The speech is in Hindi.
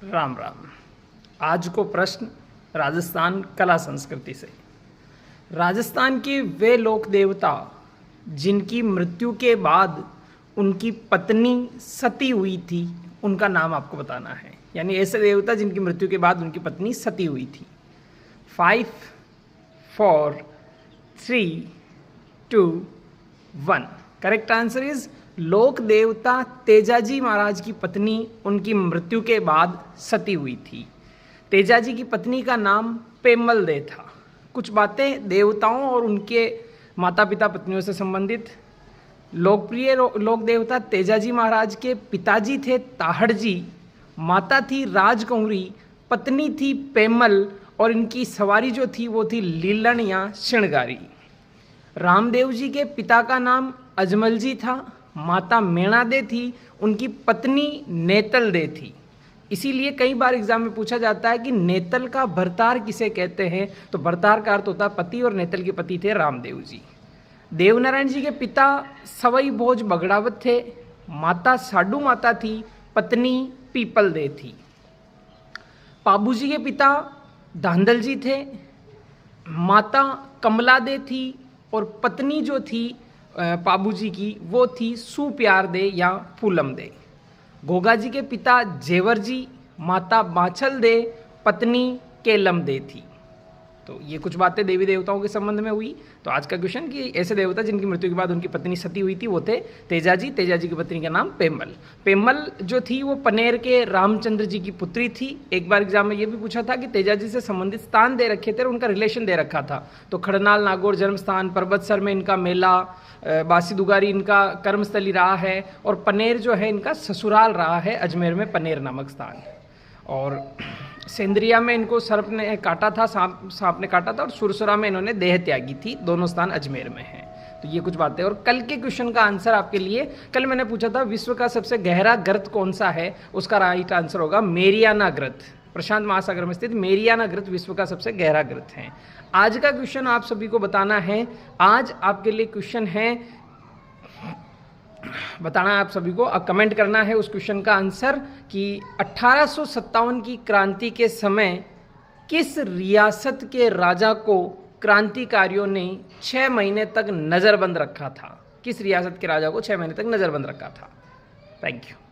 राम राम। आज को प्रश्न राजस्थान कला संस्कृति से। राजस्थान के वे लोक देवता जिनकी मृत्यु के बाद उनकी पत्नी सती हुई थी, उनका नाम आपको बताना है। यानी ऐसे देवता जिनकी मृत्यु के बाद उनकी पत्नी सती हुई थी। 5 4 3 2 1। करेक्ट आंसर इज लोक देवता तेजाजी महाराज की पत्नी उनकी मृत्यु के बाद सती हुई थी। तेजाजी की पत्नी का नाम पेमल दे था। कुछ बातें देवताओं और उनके माता पिता पत्नियों से संबंधित। लोकप्रिय लोक देवता तेजाजी महाराज के पिताजी थे ताहड़ जी, माता थी राजकौरी, पत्नी थी पेमल और इनकी सवारी जो थी वो थी लीलन या श्रृंगारी। रामदेव जी के पिता का नाम अजमल जी था, माता मेणा दे थी, उनकी पत्नी नेतल दे थी। इसीलिए कई बार एग्जाम में पूछा जाता है कि नेतल का भरतार किसे कहते हैं, तो भरतार का अर्थ होता है पति, और नेतल के पति थे रामदेव जी। देवनारायण जी के पिता सवई भोज बगड़ावत थे, माता साडू माता थी, पत्नी पीपल दे थी। पाबू जी के पिता धांधल जी थे, माता कमला दे थी और पत्नी जो थी पाबू जी की वो थी सुप्यार दे या फूलम दे। गोगा जी के पिता जेवर जी, माता बाछल दे, पत्नी केलम दे थी। तो ये कुछ बातें देवी देवताओं के संबंध में हुई। तो आज का क्वेश्चन कि ऐसे देवता जिनकी मृत्यु के बाद उनकी पत्नी सती हुई थी वो थे तेजाजी। तेजाजी की पत्नी का नाम पेमल। पेमल जो थी वो पनेर के रामचंद्र जी की पुत्री थी। एक बार एग्जाम में ये भी पूछा था कि तेजाजी से संबंधित स्थान दे रखे थे और उनका रिलेशन दे रखा था। तो खड़नाल नागौर जन्म स्थान, पर्वतसर में इनका मेला, बासी दुगारी इनका कर्मस्थली रहा है, और पनेर जो है इनका ससुराल रहा है, अजमेर में पनेर नामक स्थान। और सेंद्रिया में इनको सर्प ने काटा था, सांप ने काटा था, और सुरसुरा में इन्होंने देह त्यागी थी। दोनों स्थान अजमेर में हैं। तो ये कुछ बातें। और कल के क्वेश्चन का आंसर आपके लिए, कल मैंने पूछा था विश्व का सबसे गहरा गर्त कौन सा है, उसका राइट आंसर होगा मेरियाना गर्त। प्रशांत महासागर में स्थित मेरियाना गर्त विश्व का सबसे गहरा गर्त है। आज का क्वेश्चन आप सभी को बताना है। आज आपके लिए क्वेश्चन है, बताना है आप सभी को, अब कमेंट करना है उस क्वेश्चन का आंसर कि 1857 की क्रांति के समय किस रियासत के राजा को क्रांतिकारियों ने 6 महीने तक नजरबंद रखा था। किस रियासत के राजा को 6 महीने तक नजरबंद रखा था। Thank you.